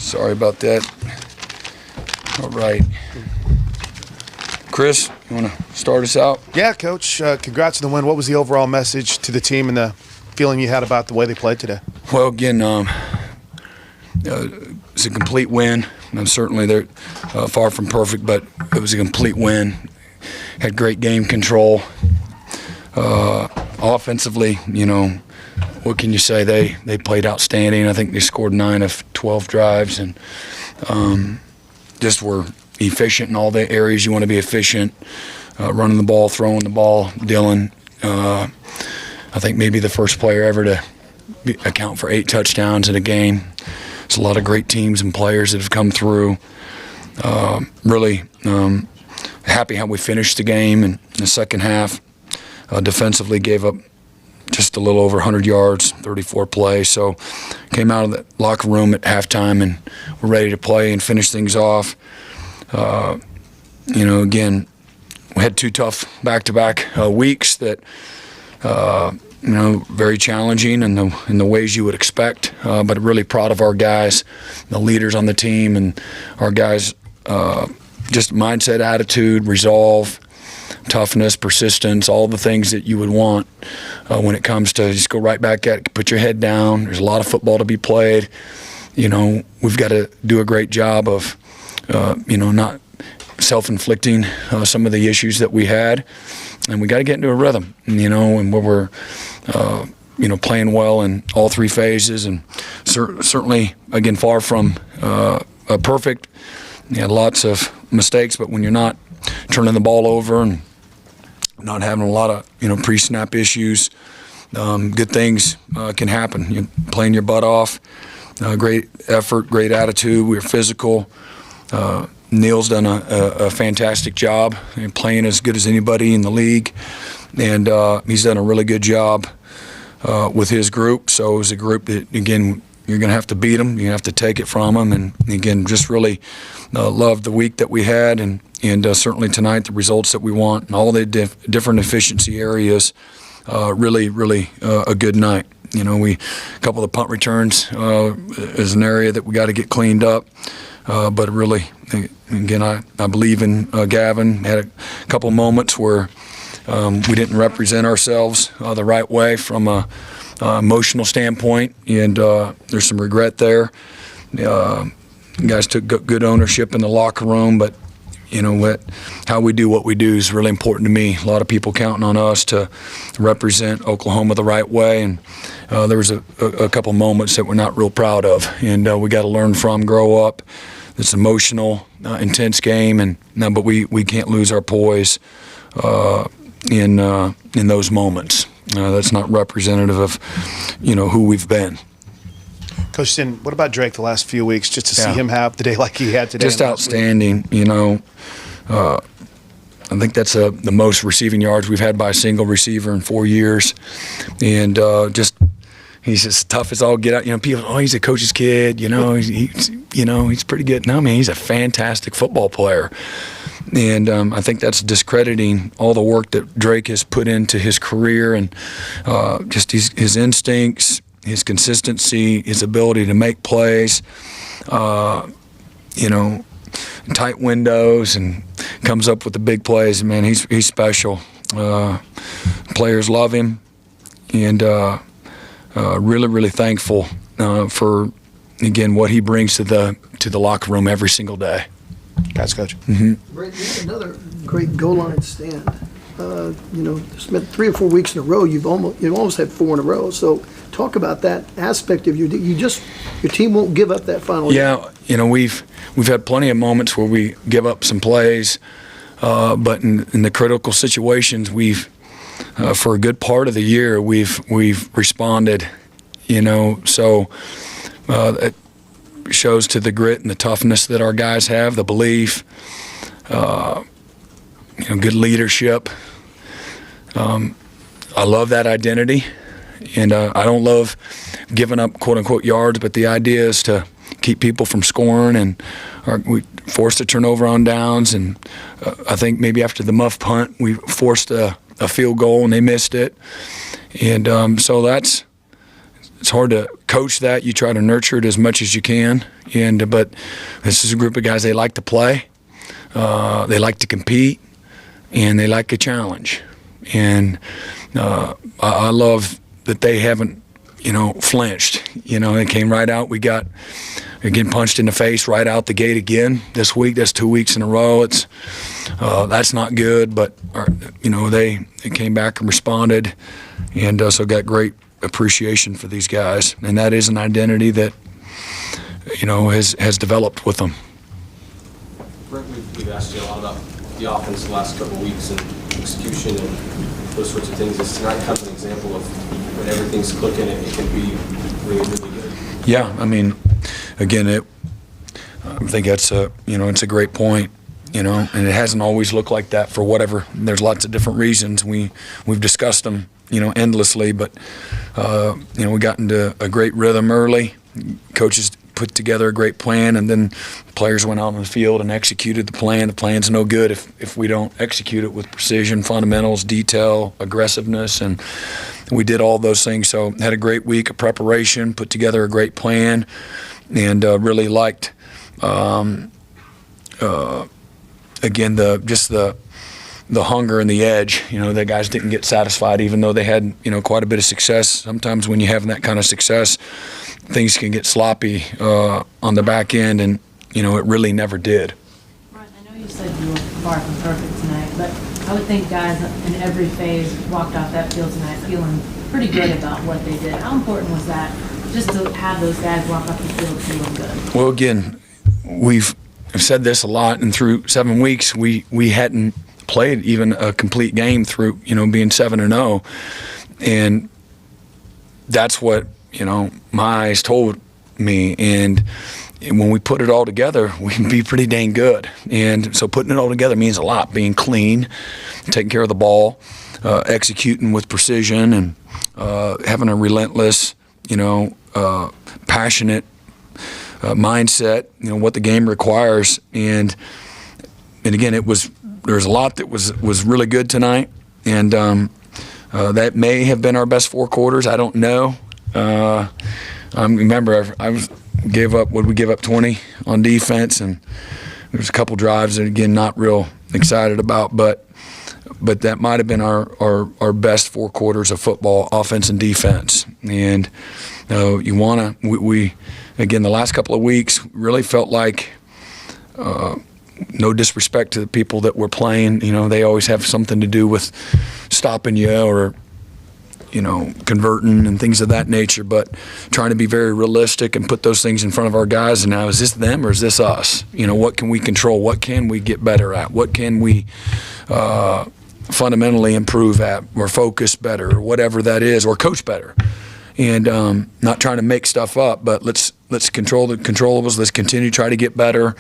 Sorry about that. All right. Chris, you want to start us out? Yeah, Coach. Congrats on the win. What was the overall message to the team and the feeling you had about the way they played today? Well, again, it's a complete win. Certainly they're far from perfect, but it was a complete win. Had great game control. Offensively, what can you say? They played outstanding. I think they scored 9 of 12 drives and just were efficient in all the areas you want to be efficient. Running the ball, throwing the ball. Dylan, I think maybe the first player ever to account for 8 touchdowns in a game. It's a lot of great teams and players that have come through. Really happy how we finished the game in the second half. Defensively gave up just a little over 100 yards, 34 plays. So came out of the locker room at halftime and we're ready to play and finish things off. Again, we had 2 tough back-to-back weeks that, very challenging in the ways you would expect, but really proud of our guys, the leaders on the team, and our guys' just mindset, attitude, resolve, toughness, persistence, all the things that you would want when it comes to just go right back at it, put your head down. There's a lot of football to be played. We've got to do a great job of, not self-inflicting some of the issues that we had, and we got to get into a rhythm, and where we're, playing well in all 3 phases, and certainly, again, far from perfect. Lots of mistakes, but when you're not turning the ball over and not having a lot of, pre-snap issues, good things can happen. You're playing your butt off, great effort, great attitude. We're physical. Neil's done a fantastic job playing as good as anybody in the league, and he's done a really good job with his group. So it was a group that, again, you're going to have to beat them. You're going to have to take it from them. And, again, just really loved the week that we had and certainly tonight the results that we want and all the different efficiency areas. Really, really a good night. A couple of punt returns is an area that we got to get cleaned up. But really, again, I believe in Gavin. Had a couple moments where we didn't represent ourselves the right way from a emotional standpoint, and there's some regret there. Guys took good ownership in the locker room, but how we do what we do is really important to me. A lot of people counting on us to represent Oklahoma the right way, and there was a couple moments that we're not real proud of, and we got to learn from, grow up. It's an emotional, intense game, but we can't lose our poise in those moments. That's not representative of who we've been. Coach Sin, what about Drake the last few weeks? Just to see him have the day like he had today. Just outstanding. I think that's the most receiving yards we've had by a single receiver in 4 years, and he's as tough as all get out. People, he's a coach's kid. He's pretty good. No, he's a fantastic football player. And I think that's discrediting all the work that Drake has put into his career and just his instincts, his consistency, his ability to make plays, tight windows, and comes up with the big plays. Man, he's special. Players love him, and really, really thankful for, again, what he brings to the locker room every single day. Guys, Coach. Mm-hmm. Brent, you had another great goal line stand. It's been 3 or 4 weeks in a row. You've almost had 4 in a row. So talk about that aspect of your team won't give up that final. Yeah, we've had plenty of moments where we give up some plays, but in the critical situations, we've for a good part of the year we've responded. So it shows to the grit and the toughness that our guys have, the belief, good leadership. I love that identity, and I don't love giving up quote-unquote yards, but the idea is to keep people from scoring, and we forced a turnover on downs, and I think maybe after the muff punt, we forced a field goal, and they missed it. And so that's it's hard to coach that. You try to nurture it as much as you can, but this is a group of guys. They like to play, they like to compete, and they like a challenge. And I love that they haven't, flinched. They came right out. We got again punched in the face right out the gate again this week. That's 2 weeks in a row. That's not good, but they came back and responded, and so got great appreciation for these guys, and that is an identity that has developed with them. Brent, we've asked you a lot about the offense the last couple of weeks and execution and those sorts of things. Is tonight kind of an example of when everything's clicking, it can be really, really good? Yeah, I mean, again, I think that's it's a great point. And it hasn't always looked like that for whatever. There's lots of different reasons. We've discussed them, endlessly, but we got into a great rhythm early. Coaches put together a great plan, and then players went out on the field and executed the plan. The plan's no good if we don't execute it with precision, fundamentals, detail, aggressiveness, and we did all those things. So had a great week of preparation, put together a great plan, and really liked again the hunger and the edge. The guys didn't get satisfied even though they had quite a bit of success. Sometimes when you have that kind of success, things can get sloppy on the back end, and it really never did. Brent, I know you said you were far from perfect tonight, but I would think guys in every phase walked off that field tonight feeling pretty good about what they did. How important was that, just to have those guys walk off the field feeling good? Well, again, we've said this a lot, and through 7 weeks we hadn't played even a complete game through being 7-0, and that's what my eyes told me. And when we put it all together, we can be pretty dang good. And so putting it all together means a lot. Being clean, taking care of the ball, executing with precision, and having a relentless, passionate mindset. What the game requires. And again, there's a lot that was really good tonight, and that may have been our best 4 quarters. I don't know. Remember, we gave up 20 on defense, and there was a couple drives that, again, not real excited about, but that might have been our best 4 quarters of football, offense and defense. And we again, the last couple of weeks really felt like, no disrespect to the people that were playing, they always have something to do with stopping you or converting and things of that nature, but trying to be very realistic and put those things in front of our guys. And now, is this them or is this us? What can we control? What can we get better at? What can we fundamentally improve at, or focus better, or whatever that is, or coach better? And not trying to make stuff up, but let's control the controllables. Let's continue to try to get better.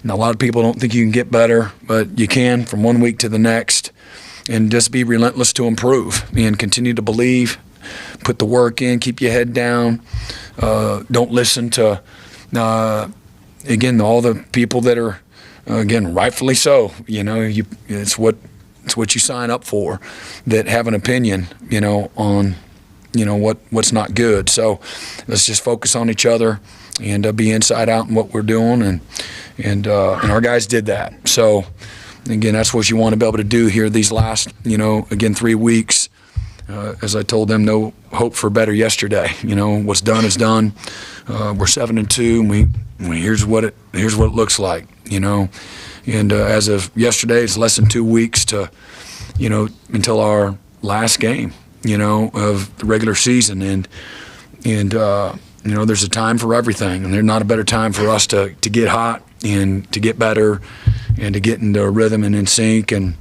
And a lot of people don't think you can get better, but you can from 1 week to the next. And just be relentless to improve and continue to believe, put the work in, keep your head down. Don't listen to, again, all the people that are, again, rightfully so. It's what you sign up for, that have an opinion, on, what's not good. So let's just focus on each other and be inside out in what we're doing, and our guys did that. So. Again, that's what you want to be able to do here these last, 3 weeks. As I told them, no hope for better yesterday. What's done is done. We're 7-2, and here's what it looks like. And as of yesterday, it's less than 2 weeks to, until our last game, of the regular season, and there's a time for everything, and there's not a better time for us to get hot and to get better and to get into a rhythm and in sync. And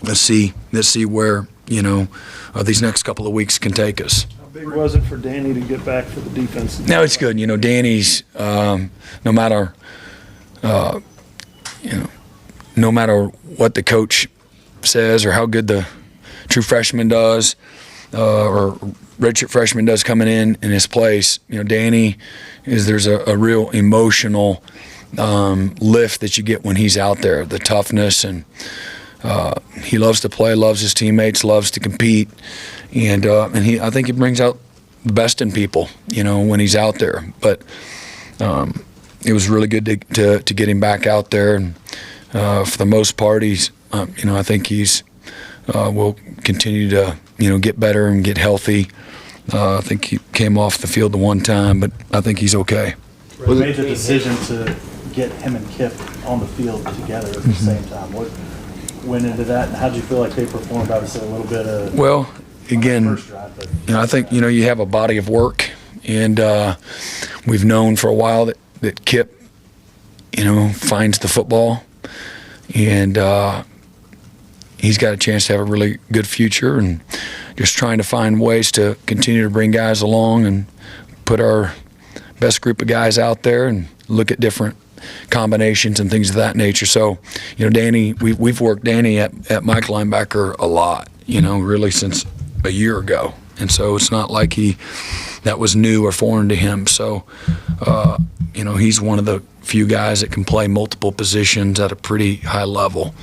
let's see where these next couple of weeks can take us. How big was it for Danny to get back for the defense? No, it's good. Danny's no matter what the coach says or how good the true freshman does or redshirt freshman does coming in his place, Danny there's a real emotional lift that you get when he's out there, the toughness, and he loves to play, loves his teammates, loves to compete, and I think he brings out the best in people, when he's out there. But it was really good to get him back out there, and for the most part, he's I think he's will continue to get better and get healthy. I think he came off the field the one time, but I think he's okay. We made the decision to get him and Kip on the field together at the same time. What went into that, and how did you feel like they performed? Obviously, a little bit of again, first drive, but I think you have a body of work, and we've known for a while that Kip finds the football, and he's got a chance to have a really good future, and just trying to find ways to continue to bring guys along and put our best group of guys out there and look at different combinations and things of that nature. So, Danny, we've worked Danny at Mike linebacker a lot, really since a year ago. And so it's not like that was new or foreign to him. So, he's one of the few guys that can play multiple positions at a pretty high level.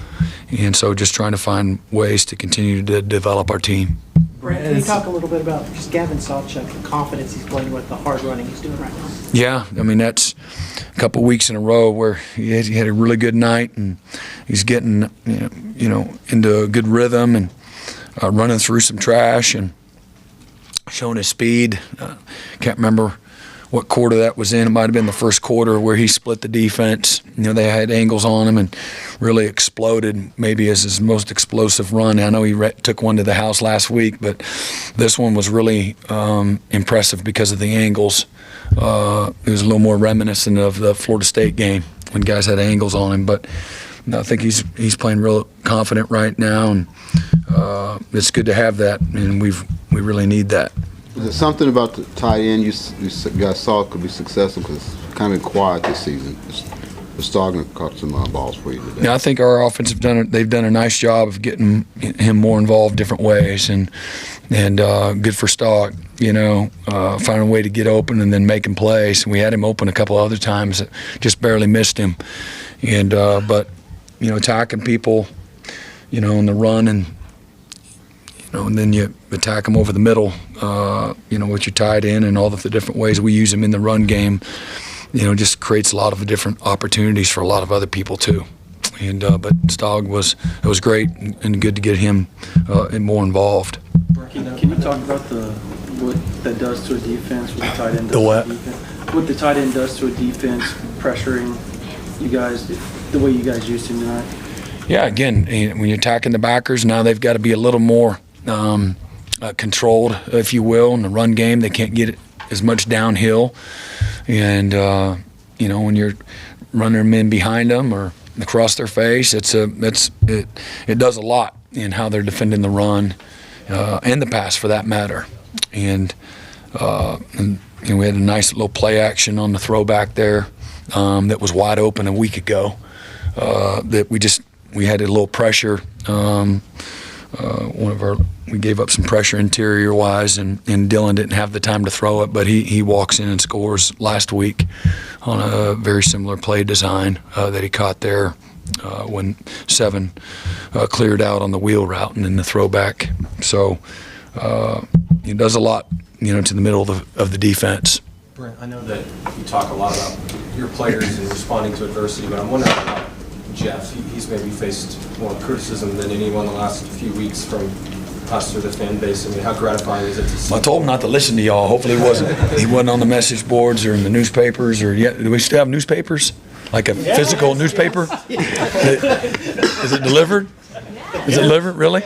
And so just trying to find ways to continue to develop our team. Brent, can you talk a little bit about just Gavin Sawchuk, the confidence he's playing with, the hard running he's doing right now? Yeah, that's a couple of weeks in a row where he had a really good night, and he's getting into a good rhythm and running through some trash and showing his speed. Can't remember what quarter that was in. It might have been the first quarter where he split the defense. They had angles on him and really exploded, maybe as his most explosive run. I know he took one to the house last week, but this one was really impressive because of the angles. It was a little more reminiscent of the Florida State game when guys had angles on him. But I think he's playing real confident right now, and it's good to have that, and we really need that. Is there something about the tight end you guys saw could be successful? Because it's kind of quiet this season. It's starting to caught some balls for you today. Yeah, I think our offense they've done a nice job of getting him more involved different ways, and good for Stock, finding a way to get open and then making plays. And we had him open a couple other times that just barely missed him. And but attacking people, in the run, and then you attack them over the middle, with your tight end and all the different ways we use them in the run game, just creates a lot of different opportunities for a lot of other people too. And but Stog was great and good to get him more involved. Can you talk about what that does to a defense? What the tight end does The what? To a defense? What the tight end does to a defense, pressuring you guys the way you guys used to tonight? Yeah, again, when you're attacking the backers, now they've got to be a little more controlled, if you will, in the run game. They can't get it as much downhill, and when you're running them in behind them or across their face, it does a lot in how they're defending the run and the pass for that matter. And we had a nice little play action on the throwback there that was wide open a week ago. That we had a little pressure. We gave up some pressure interior wise, and Dylan didn't have the time to throw it, but he walks in and scores last week on a very similar play design that he caught there when 7 cleared out on the wheel route and in the throwback. So it does a lot, to the middle of the defense. Brent, I know that you talk a lot about your players and responding to adversity, but I'm wondering about Jeff. He's maybe faced more criticism than anyone the last few weeks from us or the fan base. I mean, how gratifying is it to see? I told him not to listen to y'all. Hopefully he wasn't on the message boards or in the newspapers or yet. Do we still have newspapers? Like a physical newspaper? Is it delivered? Is it delivered, really?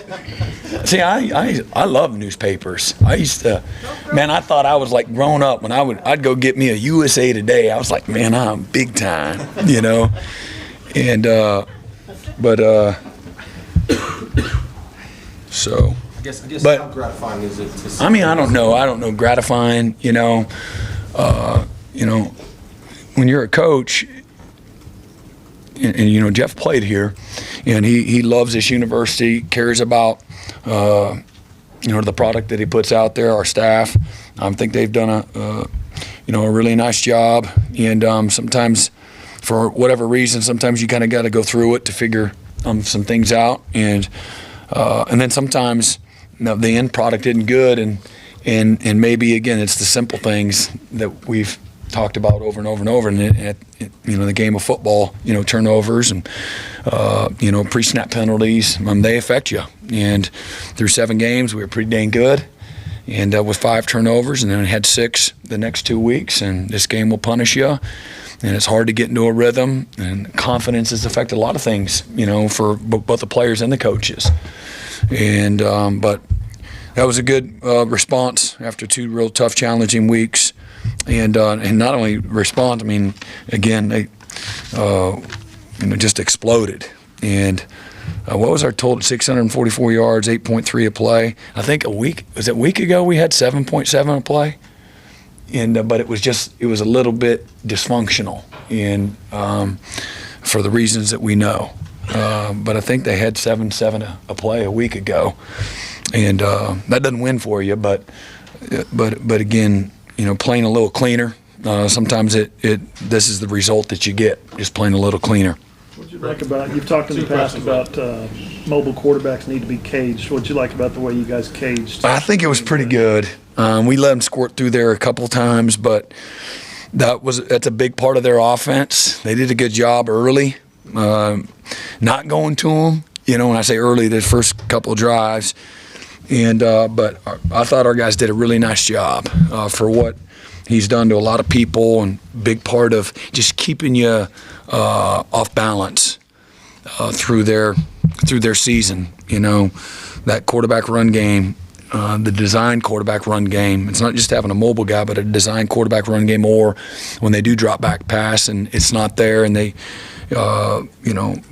See, I love newspapers. I used to, I thought I was like growing up when I'd go get me a USA Today. I was like, man, I'm big time, And so. I guess but, how gratifying is it to see? I don't know. Gratifying, when you're a coach, and Jeff played here, and he loves this university, cares about the product that he puts out there. Our staff, I think they've done a really nice job. And sometimes, for whatever reason, sometimes you kind of got to go through it to figure some things out, and then sometimes the end product isn't good, and and maybe again it's the simple things that we've talked about over and over and over. And the game of football, turnovers and pre-snap penalties, they affect you. And through 7 games, we were pretty dang good. And with 5 turnovers, and then had 6 the next 2 weeks, and this game will punish you. And it's hard to get into a rhythm, and confidence has affected a lot of things, for both the players and the coaches. And but that was a good response after 2 real tough, challenging weeks. And not only response, again, they just exploded. And what was our total? 644 yards, 8.3 a play. I think a week ago we had 7.7 a play. And but it was a little bit dysfunctional, and for the reasons that we know. But I think they had 7.7 a play a week ago, and that doesn't win for you. But again, playing a little cleaner. Sometimes this is the result that you get, just playing a little cleaner. What'd you like about, you've talked in the past about mobile quarterbacks need to be caged. What'd you like about the way you guys caged? I think it was pretty good. We let them squirt through there a couple times, but that's a big part of their offense. They did a good job early, not going to them. When I say early, the first couple of drives. And but I thought our guys did a really nice job for what he's done to a lot of people, and big part of just keeping you off balance through their season. That quarterback run game, the design quarterback run game. It's not just having a mobile guy, but a design quarterback run game. Or when they do drop back pass and it's not there, and they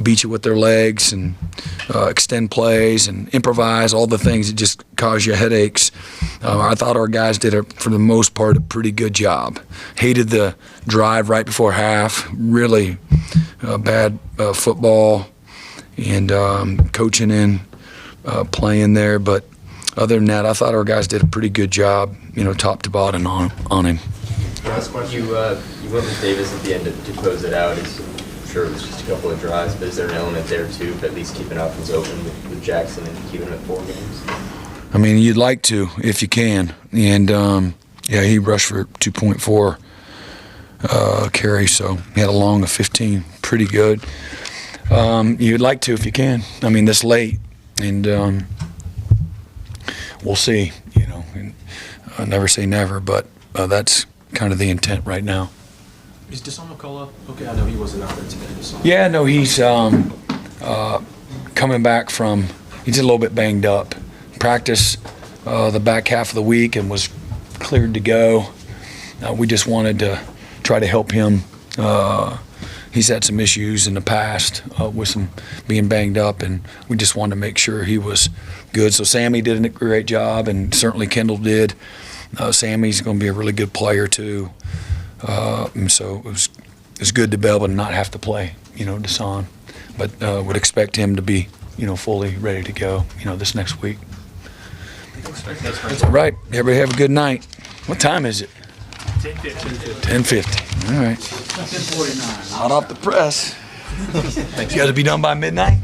beat you with their legs and extend plays and improvise, all the things that just cause you headaches. I thought our guys did, for the most part, a pretty good job. Hated the drive right before half. Really bad football, and coaching in, playing there. But other than that, I thought our guys did a pretty good job, top to bottom on him. Last question. You went with Davis at the end to close it out. I'm sure it was just a couple of drives, but is there an element there too, of at least keeping options open with Jackson and keeping him at 4 games? You'd like to if you can. And he rushed for 2.4 carries, so he had a long of 15. Pretty good. You'd like to if you can. This late, and we'll see. I never say never, but that's kind of the intent right now. Is Deshaun McCullough okay? I know he wasn't out there today. Yeah, no, he's coming back from. He's a little bit banged up. Practice the back half of the week and was cleared to go. We just wanted to try to help him. He's had some issues in the past with some being banged up, and we just wanted to make sure he was good. So Sammy did a great job, and certainly Kendall did. Sammy's going to be a really good player too. And so it was good to be able to not have to play, Deshaun, but would expect him to be, fully ready to go, this next week. All right. Everybody have a good night. What time is it? 10:50. All right. 10:49. Hot off the press. You got to be done by midnight?